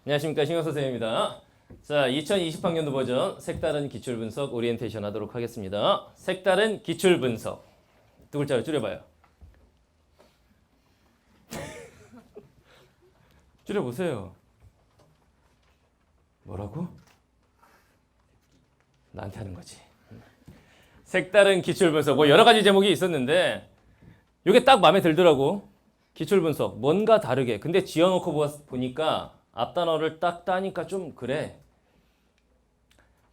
안녕하십니까, 신경 선생님입니다. 자, 2020학년도 버전 색다른 기출분석 오리엔테이션 하도록 하겠습니다. 색다른 기출분석 두 글자로 줄여봐요. 줄여보세요. 뭐라고? 나한테 하는 거지. 색다른 기출분석 뭐 여러 가지 제목이 있었는데 이게 딱 마음에 들더라고. 기출분석 뭔가 다르게. 근데 지어놓고 보니까 앞단어를 딱 따니까 좀 그래.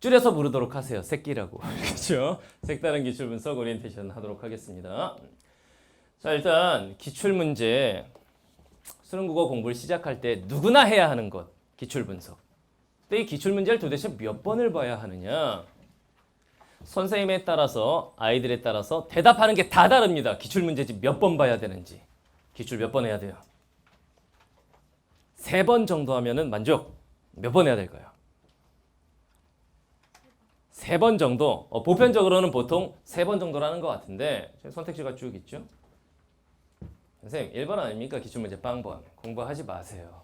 줄여서 부르도록 하세요. 새끼라고. 그렇죠? 색다른 기출분석 오리엔테이션 하도록 하겠습니다. 자, 일단 기출문제 수능국어 공부를 시작할 때 누구나 해야 하는 것 기출분석. 근데 이 기출문제를 도대체 몇 번을 봐야 하느냐? 선생님에 따라서 아이들에 따라서 대답하는 게 다 다릅니다. 기출문제집 몇 번 봐야 되는지. 기출 몇 번 해야 돼요? 3번 정도 하면은 만족. 몇 번 해야 될까요? 3번 정도. 보편적으로는 보통 3번 정도라는 것 같은데 선택지가 쭉 있죠. 선생님 1번 아닙니까? 기출문제 빵번. 공부하지 마세요.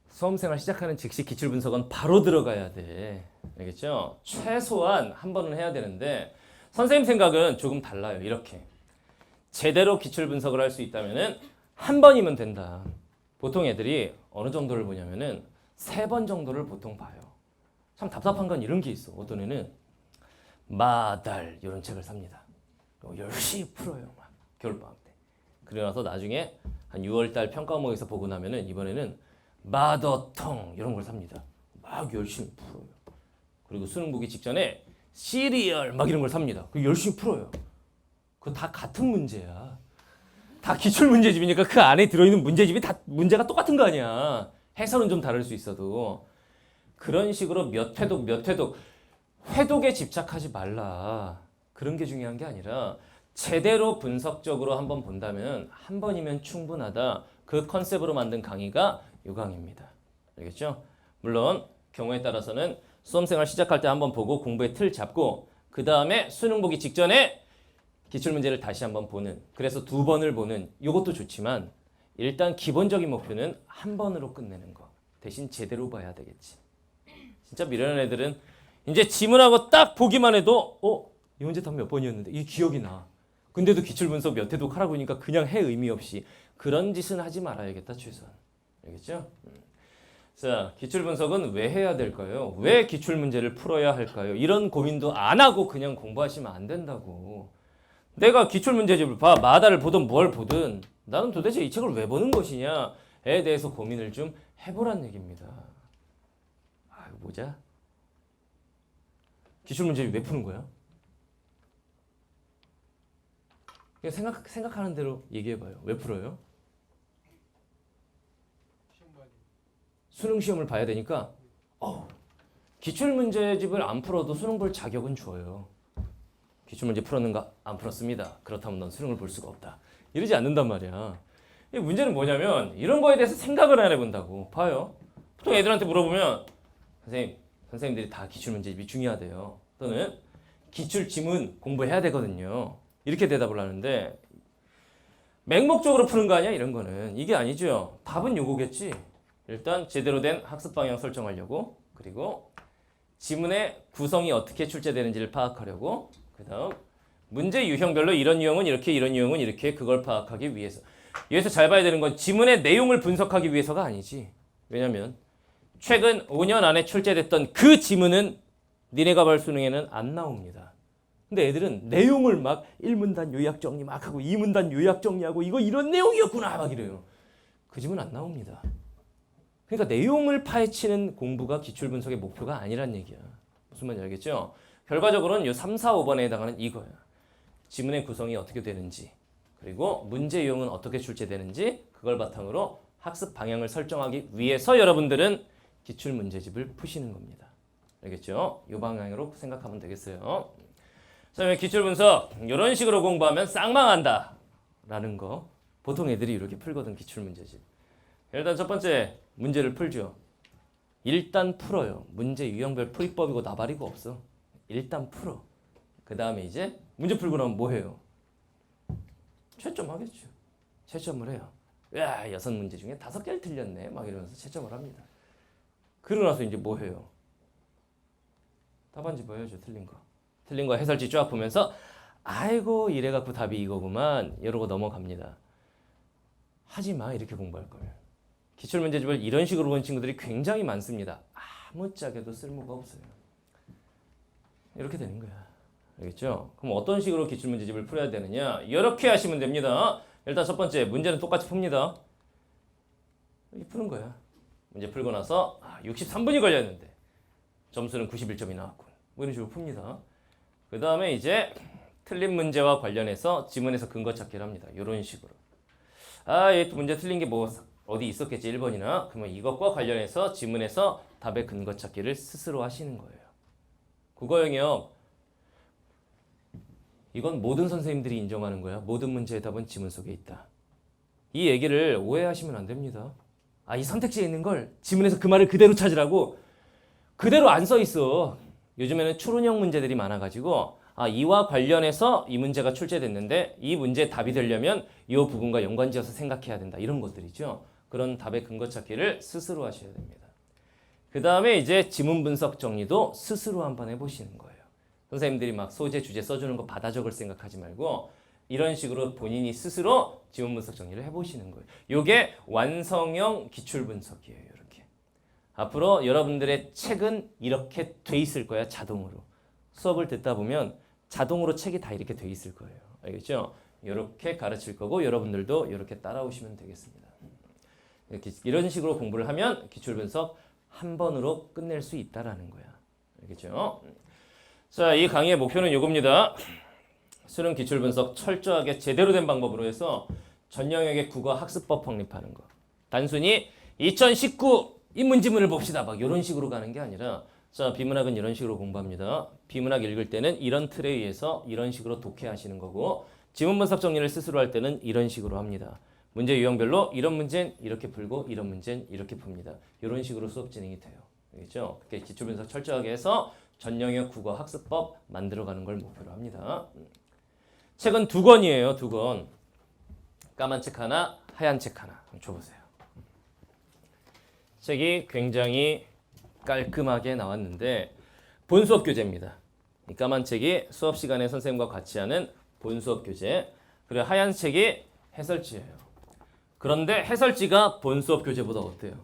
수험생활 시작하는 즉시 기출분석은 바로 들어가야 돼. 알겠죠? 최소한 한 번은 해야 되는데 선생님 생각은 조금 달라요. 이렇게. 제대로 기출분석을 할 수 있다면은 한 번이면 된다. 보통 애들이 어느 정도를 보냐면은 3번 정도를 보통 봐요. 참 답답한 건 이런 게 있어. 어떤 애는 마달 이런 책을 삽니다. 열심히 풀어요. 막 겨울방학 때. 그러고 나서 나중에 한 6월달 평가원에서 보고 나면은 이번에는 마더텅 이런 걸 삽니다. 막 열심히 풀어요. 그리고 수능 보기 직전에 시리얼 막 이런 걸 삽니다. 그 열심히 풀어요. 그거 다 같은 문제야. 다 기출 문제집이니까 그 안에 들어있는 문제집이 다 문제가 똑같은 거 아니야. 해설은 좀 다를 수 있어도 그런 식으로 몇 회독 회독에 집착하지 말라. 그런 게 중요한 게 아니라 제대로 분석적으로 한번 본다면 한 번이면 충분하다. 그 컨셉으로 만든 강의가 이 강의입니다. 알겠죠? 물론 경우에 따라서는 수험생활 시작할 때 한번 보고 공부의 틀 잡고 그 다음에 수능 보기 직전에 기출문제를 다시 한번 보는, 그래서 2번을 보는 이것도 좋지만 일단 기본적인 목표는 한 번으로 끝내는 거. 대신 제대로 봐야 되겠지. 진짜 미련한 애들은 이제 지문하고 딱 보기만 해도 이 문제 답 몇 번이었는데 이게 기억이 나. 근데도 기출분석 몇 회도 하라고 하니까 그냥 해 의미 없이. 그런 짓은 하지 말아야겠다 최소한. 알겠죠? 자, 기출분석은 왜 해야 될까요? 왜 기출문제를 풀어야 할까요? 이런 고민도 안 하고 그냥 공부하시면 안 된다고. 내가 기출문제집을 봐, 마다를 보든 뭘 보든 나는 도대체 이 책을 왜 보는 것이냐에 대해서 고민을 좀 해보란 얘기입니다. 아, 이거 뭐자? 기출문제집 왜 푸는 거야? 그냥 생각하는 대로 얘기해봐요. 왜 풀어요? 수능 시험을 봐야 되니까 기출문제집을 안 풀어도 수능 볼 자격은 줘요. 기출문제 풀었는가? 안 풀었습니다. 그렇다면 넌 수능을 볼 수가 없다. 이러지 않는단 말이야. 이 문제는 뭐냐면 이런 거에 대해서 생각을 안 해본다고. 봐요. 보통 애들한테 물어보면 선생님들이 다 기출문제집이 중요하대요. 또는 기출지문 공부해야 되거든요. 이렇게 대답을 하는데 맹목적으로 푸는 거 아니야? 이런 거는. 이게 아니죠. 답은 요거겠지. 일단 제대로 된 학습 방향 설정하려고, 그리고 지문의 구성이 어떻게 출제되는지를 파악하려고, 그 다음 문제 유형별로 이런 유형은 이렇게, 이런 유형은 이렇게, 그걸 파악하기 위해서. 여기서 잘 봐야 되는 건 지문의 내용을 분석하기 위해서가 아니지. 왜냐면 최근 5년 안에 출제됐던 그 지문은 니네가 볼 수능에는 안 나옵니다. 근데 애들은 내용을 막 1문단 요약 정리 막 하고 2문단 요약 정리하고 이거 이런 내용이었구나 막 이래요. 그 지문 안 나옵니다. 그러니까 내용을 파헤치는 공부가 기출분석의 목표가 아니란 얘기야. 무슨 말인지 알겠죠? 결과적으로는 이 3, 4, 5번에 해당하는 이거야. 지문의 구성이 어떻게 되는지, 그리고 문제 유형은 어떻게 출제되는지, 그걸 바탕으로 학습 방향을 설정하기 위해서 여러분들은 기출문제집을 푸시는 겁니다. 알겠죠? 이 방향으로 생각하면 되겠어요. 자, 기출분석 이런 식으로 공부하면 쌍망한다 라는 거 보통 애들이 이렇게 풀거든. 기출문제집. 일단 첫 번째 문제를 풀죠. 일단 풀어요. 문제 유형별 풀이법이고 나발이고 없어. 일단 풀어. 그 다음에 이제 문제 풀고 나면 뭐 해요? 채점하겠죠. 채점을 해요. 야, 6문제 중에 5개를 틀렸네. 막 이러면서 채점을 합니다. 그러고 나서 이제 뭐 해요? 답안지 봐야죠. 틀린 거 해설지 쫙 보면서 아이고 이래갖고 답이 이거구만 이러고 넘어갑니다. 하지마 이렇게 공부할 거면. 기출문제집을 이런 식으로 본 친구들이 굉장히 많습니다. 아무짝에도 쓸모가 없어요. 이렇게 되는 거야. 알겠죠? 그럼 어떤 식으로 기출문제집을 풀어야 되느냐? 이렇게 하시면 됩니다. 일단 첫 번째 문제는 똑같이 풉니다. 이렇게 푸는 거야. 문제 풀고 나서 63분이 걸렸는데 점수는 91점이 나왔군. 뭐 이런 식으로 풉니다. 그 다음에 이제 틀린 문제와 관련해서 지문에서 근거 찾기를 합니다. 이런 식으로. 얘 문제 틀린 게 뭐 어디 있었겠지 1번이나. 그러면 이것과 관련해서 지문에서 답의 근거 찾기를 스스로 하시는 거예요. 국어 영역 이건 모든 선생님들이 인정하는 거야. 모든 문제의 답은 지문 속에 있다. 이 얘기를 오해하시면 안 됩니다. 이 선택지에 있는 걸 지문에서 그 말을 그대로 찾으라고 그대로 안 써 있어. 요즘에는 추론형 문제들이 많아가지고 이와 관련해서 이 문제가 출제됐는데 이 문제의 답이 되려면 이 부분과 연관지어서 생각해야 된다. 이런 것들이죠. 그런 답의 근거 찾기를 스스로 하셔야 됩니다. 그 다음에 이제 지문 분석 정리도 스스로 한번 해보시는 거예요. 선생님들이 막 소재, 주제 써주는 거 받아 적을 생각하지 말고 이런 식으로 본인이 스스로 지문 분석 정리를 해보시는 거예요. 이게 완성형 기출 분석이에요. 이렇게. 앞으로 여러분들의 책은 이렇게 돼 있을 거야. 자동으로. 수업을 듣다 보면 자동으로 책이 다 이렇게 돼 있을 거예요. 알겠죠? 이렇게 가르칠 거고 여러분들도 이렇게 따라오시면 되겠습니다. 이런 식으로 공부를 하면 기출 분석 한 번으로 끝낼 수 있다라는 거야. 알겠죠? 자, 이 강의의 목표는 이겁니다. 수능 기출 분석 철저하게 제대로 된 방법으로 해서 전 영역의 국어 학습법 확립하는 거. 단순히 2019 인문지문을 봅시다. 막 이런 식으로 가는 게 아니라 자, 비문학은 이런 식으로 공부합니다. 비문학 읽을 때는 이런 틀에 의해서 이런 식으로 독해하시는 거고 지문 분석 정리를 스스로 할 때는 이런 식으로 합니다. 문제 유형별로 이런 문제는 이렇게 풀고 이런 문제는 이렇게 풉니다. 이런 식으로 수업 진행이 돼요. 알겠죠? 그렇게 기출 분석 철저하게 해서 전 영역 국어 학습법 만들어가는 걸 목표로 합니다. 책은 2권이에요. 2권. 까만 책 하나, 하얀 책 하나. 줘보세요. 책이 굉장히 깔끔하게 나왔는데 본수업 교재입니다. 이 까만 책이 수업 시간에 선생님과 같이 하는 본수업 교재. 그리고 하얀 책이 해설지예요. 그런데 해설지가 본수업 교재보다 어때요?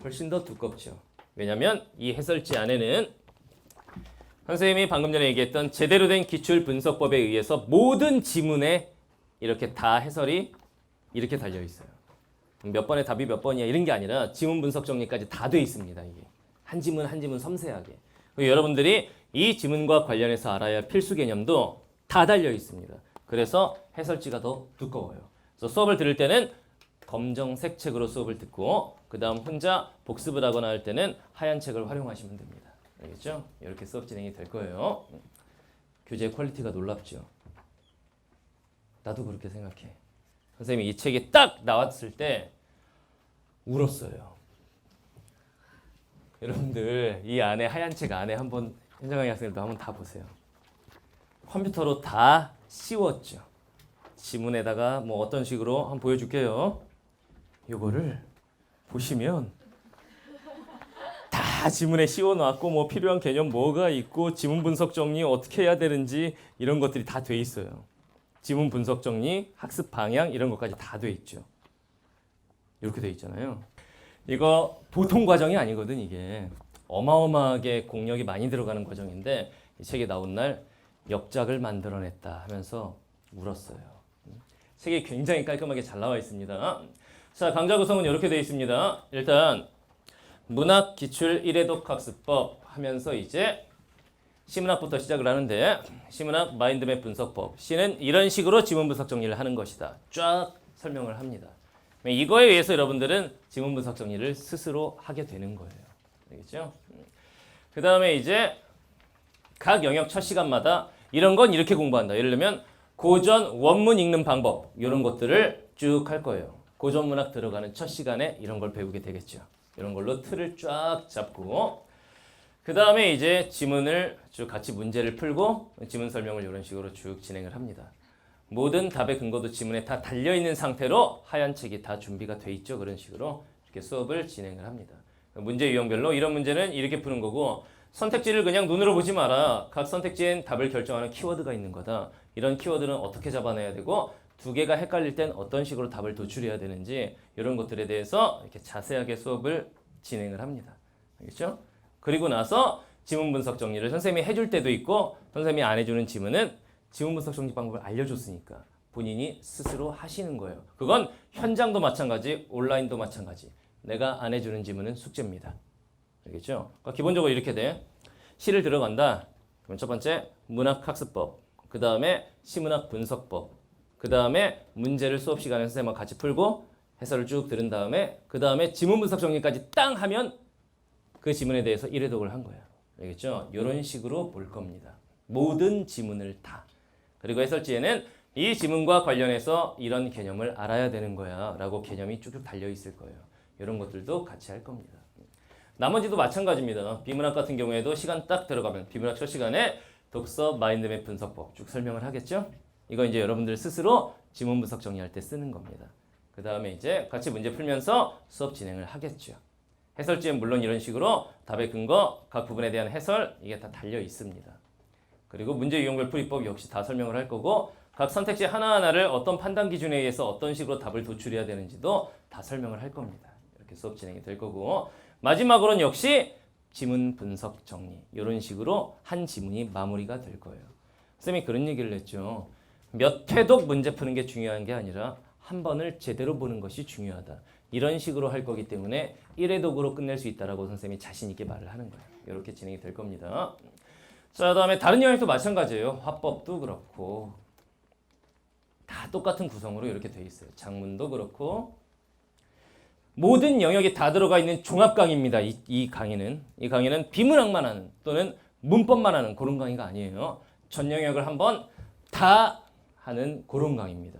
훨씬 더 두껍죠. 왜냐하면 이 해설지 안에는 선생님이 방금 전에 얘기했던 제대로 된 기출 분석법에 의해서 모든 지문에 이렇게 다 해설이 이렇게 달려 있어요. 몇 번의 답이 몇 번이야 이런 게 아니라 지문 분석 정리까지 다 돼 있습니다. 이게 한 지문 한 지문 섬세하게. 여러분들이 이 지문과 관련해서 알아야 할 필수 개념도 다 달려 있습니다. 그래서 해설지가 더 두꺼워요. 그래서 수업을 들을 때는 검정색 책으로 수업을 듣고 그 다음 혼자 복습을 하거나 할 때는 하얀 책을 활용하시면 됩니다. 알겠죠? 이렇게 수업 진행이 될 거예요. 교재의 퀄리티가 놀랍죠? 나도 그렇게 생각해. 선생님이 이 책이 딱 나왔을 때 울었어요. 여러분들 이 안에 하얀 책 안에 한번 현장강의 학생들도 한번 다 보세요. 컴퓨터로 다 씌웠죠. 지문에다가 뭐 어떤 식으로 한번 보여줄게요. 요거를 보시면 다 지문에 씌워놨고 뭐 필요한 개념 뭐가 있고 지문 분석 정리 어떻게 해야 되는지 이런 것들이 다 돼 있어요. 지문 분석 정리, 학습 방향 이런 것까지 다 돼 있죠. 이렇게 돼 있잖아요. 이거 보통 과정이 아니거든. 이게 어마어마하게 공력이 많이 들어가는 과정인데 이 책이 나온 날 역작을 만들어냈다 하면서 울었어요. 책이 굉장히 깔끔하게 잘 나와 있습니다. 자, 강좌 구성은 이렇게 되어 있습니다. 일단 문학 기출 1회독 학습법 하면서 이제 시문학부터 시작을 하는데 시문학 마인드맵 분석법. C는 이런 식으로 지문 분석 정리를 하는 것이다. 쫙 설명을 합니다. 이거에 의해서 여러분들은 지문 분석 정리를 스스로 하게 되는 거예요. 알겠죠? 그 다음에 이제 각 영역 첫 시간마다 이런 건 이렇게 공부한다. 예를 들면 고전 원문 읽는 방법 이런 것들을 쭉 할 거예요. 고전 문학 들어가는 첫 시간에 이런 걸 배우게 되겠죠. 이런 걸로 틀을 쫙 잡고 그 다음에 이제 지문을 쭉 같이 문제를 풀고 지문 설명을 이런 식으로 쭉 진행을 합니다. 모든 답의 근거도 지문에 다 달려있는 상태로 하얀 책이 다 준비가 돼 있죠. 그런 식으로 이렇게 수업을 진행을 합니다. 문제 유형별로 이런 문제는 이렇게 푸는 거고 선택지를 그냥 눈으로 보지 마라. 각 선택지엔 답을 결정하는 키워드가 있는 거다. 이런 키워드는 어떻게 잡아내야 되고 두 개가 헷갈릴 땐 어떤 식으로 답을 도출해야 되는지 이런 것들에 대해서 이렇게 자세하게 수업을 진행을 합니다. 알겠죠? 그리고 나서 지문 분석 정리를 선생님이 해줄 때도 있고 선생님이 안 해주는 지문은 지문 분석 정리 방법을 알려줬으니까 본인이 스스로 하시는 거예요. 그건 현장도 마찬가지, 온라인도 마찬가지. 내가 안 해주는 지문은 숙제입니다. 알겠죠? 그러니까 기본적으로 이렇게 돼. 시를 들어간다. 그럼 첫 번째 문학학습법, 그 다음에 시문학 분석법, 그 다음에 문제를 수업 시간에 선생님과 같이 풀고 해설을 쭉 들은 다음에 그 다음에 지문 분석 정리까지 땅 하면 그 지문에 대해서 1회독을 한 거야. 알겠죠? 이런 식으로 볼 겁니다. 모든 지문을 다. 그리고 해설지에는 이 지문과 관련해서 이런 개념을 알아야 되는 거야 라고 개념이 쭉쭉 달려 있을 거예요. 이런 것들도 같이 할 겁니다. 나머지도 마찬가지입니다. 비문학 같은 경우에도 시간 딱 들어가면 비문학 첫 시간에 독서 마인드맵 분석법 쭉 설명을 하겠죠? 이거 이제 여러분들 스스로 지문 분석 정리할 때 쓰는 겁니다. 그 다음에 이제 같이 문제 풀면서 수업 진행을 하겠죠. 해설지엔 물론 이런 식으로 답의 근거, 각 부분에 대한 해설 이게 다 달려 있습니다. 그리고 문제 유형별 풀이법 역시 다 설명을 할 거고 각 선택지 하나하나를 어떤 판단 기준에 의해서 어떤 식으로 답을 도출해야 되는지도 다 설명을 할 겁니다. 이렇게 수업 진행이 될 거고 마지막으로는 역시 지문 분석 정리 이런 식으로 한 지문이 마무리가 될 거예요. 쌤이 그런 얘기를 했죠. 몇 회독 문제 푸는 게 중요한 게 아니라 한 번을 제대로 보는 것이 중요하다. 이런 식으로 할 거기 때문에 1회독으로 끝낼 수 있다라고 선생님이 자신 있게 말을 하는 거예요. 이렇게 진행이 될 겁니다. 자, 다음에 다른 영역도 마찬가지예요. 화법도 그렇고 다 똑같은 구성으로 이렇게 돼 있어요. 작문도 그렇고 모든 영역이 다 들어가 있는 종합 강의입니다. 이 강의는 비문학만 하는 또는 문법만 하는 그런 강의가 아니에요. 전 영역을 한번 다 하는 그런 강의입니다.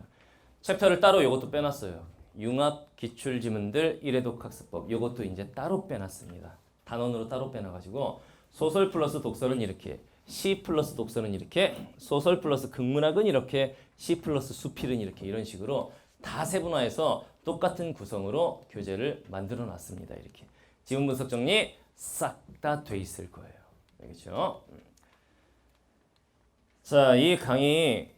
챕터를 따로 이것도 빼놨어요. 융합 기출 지문들 1회독 학습법 이것도 이제 따로 빼놨습니다. 단원으로 따로 빼놔가지고 소설 플러스 독서는 이렇게, 시 플러스 독서는 이렇게, 소설 플러스 극문학은 이렇게, 시 플러스 수필은 이렇게 이런 식으로 다 세분화해서 똑같은 구성으로 교재를 만들어 놨습니다. 이렇게 지문 분석 정리 싹 다 돼 있을 거예요. 알겠죠? 자, 이 강의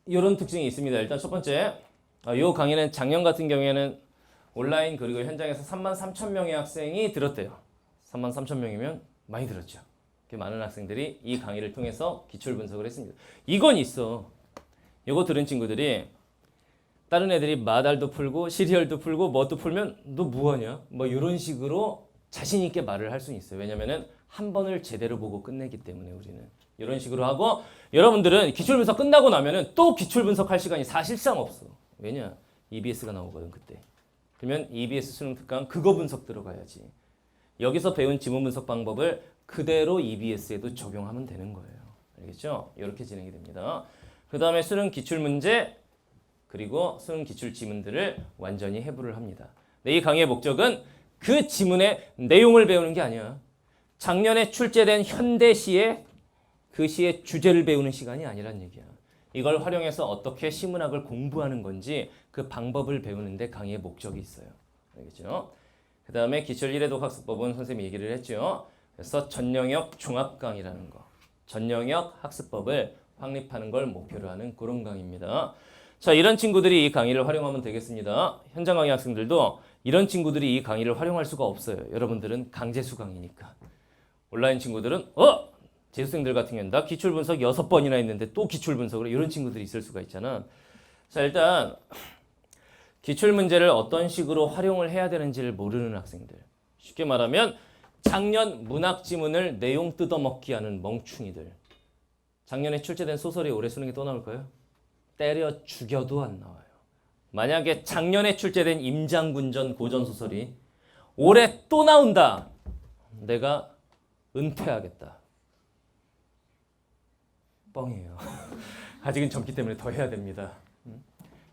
이런 특징이 있습니다. 일단 첫 번째, 이 강의는 작년 같은 경우에는 온라인 그리고 현장에서 33,000명의 학생이 들었대요. 33,000명이면 많이 들었죠. 많은 학생들이 이 강의를 통해서 기출 분석을 했습니다. 이건 있어. 이거 들은 친구들이 다른 애들이 마달도 풀고 시리얼도 풀고 뭣도 풀면 너 뭐하냐? 뭐 이런 식으로 자신 있게 말을 할 수는 있어요. 왜냐면은 한 번을 제대로 보고 끝내기 때문에 우리는 이런 식으로 하고 여러분들은 기출 분석 끝나고 나면은 또 기출 분석할 시간이 사실상 없어. 왜냐? EBS가 나오거든 그때. 그러면 EBS 수능 특강 그거 분석 들어가야지. 여기서 배운 지문 분석 방법을 그대로 EBS에도 적용하면 되는 거예요. 알겠죠? 이렇게 진행이 됩니다. 그 다음에 수능 기출 문제 그리고 수능 기출 지문들을 완전히 해부를 합니다. 이 강의의 목적은 그 지문의 내용을 배우는 게 아니야. 작년에 출제된 현대시의 그 시의 주제를 배우는 시간이 아니란 얘기야. 이걸 활용해서 어떻게 시문학을 공부하는 건지 그 방법을 배우는데 강의의 목적이 있어요. 알겠죠? 그 다음에 기출 1회독 학습법은 선생님이 얘기를 했죠. 그래서 전영역 종합 강의라는 거. 전영역 학습법을 확립하는 걸 목표로 하는 그런 강의입니다. 자, 이런 친구들이 이 강의를 활용하면 되겠습니다. 현장 강의 학생들도 이런 친구들이 이 강의를 활용할 수가 없어요. 여러분들은 강제수 강의니까. 온라인 친구들은 재수생들 같은 경우는 나 기출 분석 6번이나 했는데 또 기출 분석을 이런 친구들이 있을 수가 있잖아. 자, 일단 기출 문제를 어떤 식으로 활용을 해야 되는지를 모르는 학생들. 쉽게 말하면 작년 문학 지문을 내용 뜯어먹기 하는 멍충이들. 작년에 출제된 소설이 올해 수능에 또 나올까요? 때려 죽여도 안 나와요. 만약에 작년에 출제된 임장군전 고전소설이 올해 또 나온다. 내가 은퇴하겠다. 뻥이에요. 아직은 젊기 때문에 더 해야 됩니다.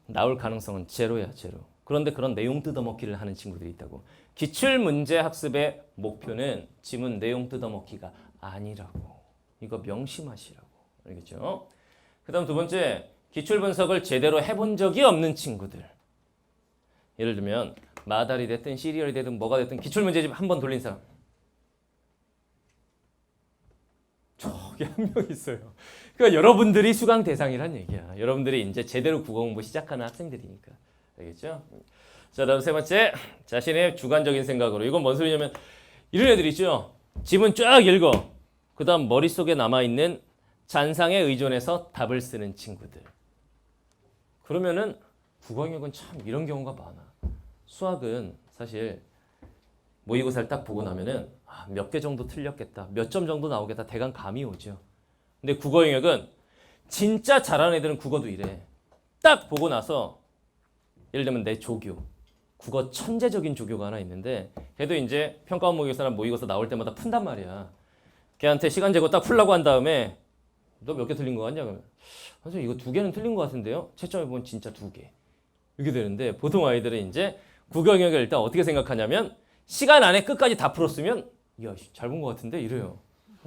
나올 가능성은 제로야, 제로. 그런데 그런 내용 뜯어먹기를 하는 친구들이 있다고. 기출문제 학습의 목표는 지문 내용 뜯어먹기가 아니라고. 이거 명심하시라고. 알겠죠? 그 다음 두 번째, 기출 분석을 제대로 해본 적이 없는 친구들. 예를 들면 마달이 됐든 시리얼이 됐든 뭐가 됐든 기출 문제집 한 번 돌린 사람. 저기 한 명 있어요. 그러니까 여러분들이 수강 대상이란 얘기야. 여러분들이 이제 제대로 국어 공부 시작하는 학생들이니까. 알겠죠? 자, 다음 세 번째. 자신의 주관적인 생각으로. 이건 뭔 소리냐면 이런 애들 있죠. 지문 쫙 읽어. 그 다음 머릿속에 남아있는 잔상에 의존해서 답을 쓰는 친구들. 그러면은 국어영역은 참 이런 경우가 많아. 수학은 사실 모의고사를 딱 보고 나면은 몇 개 정도 틀렸겠다. 몇 점 정도 나오겠다. 대강 감이 오죠. 근데 국어영역은 진짜 잘하는 애들은 국어도 이래. 딱 보고 나서 예를 들면 내 조교. 국어 천재적인 조교가 하나 있는데 걔도 이제 평가원 모의고사나 모의고사 나올 때마다 푼단 말이야. 걔한테 시간 재고 딱 풀라고 한 다음에 너 몇 개 틀린 거 같냐? 그러면 선생님 이거 2개는 틀린 거 같은데요? 채점해 보면 진짜 2개. 이렇게 되는데 보통 아이들은 이제 국어영역을 일단 어떻게 생각하냐면 시간 안에 끝까지 다 풀었으면 야, 잘 본 거 같은데 이래요.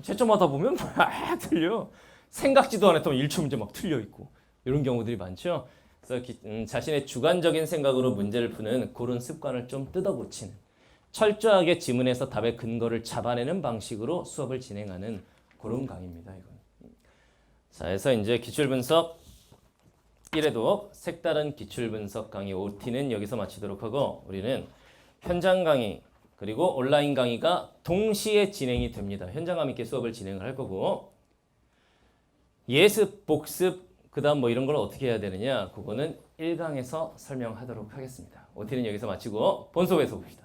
채점하다 보면 막 틀려. 생각지도 안 했던 1초 문제 막 틀려 있고 이런 경우들이 많죠. 그래서 자신의 주관적인 생각으로 문제를 푸는 그런 습관을 좀 뜯어고치는 철저하게 지문에서 답의 근거를 잡아내는 방식으로 수업을 진행하는 그런 강의입니다. 이건. 자, 그래서 이제 기출 분석 1회독 색다른 기출 분석 강의 OT는 여기서 마치도록 하고 우리는 현장 강의 그리고 온라인 강의가 동시에 진행이 됩니다. 현장감 있게 수업을 진행을 할 거고 예습, 복습, 그 다음 뭐 이런 걸 어떻게 해야 되느냐 그거는 1강에서 설명하도록 하겠습니다. OT는 여기서 마치고 본수업에서 봅시다.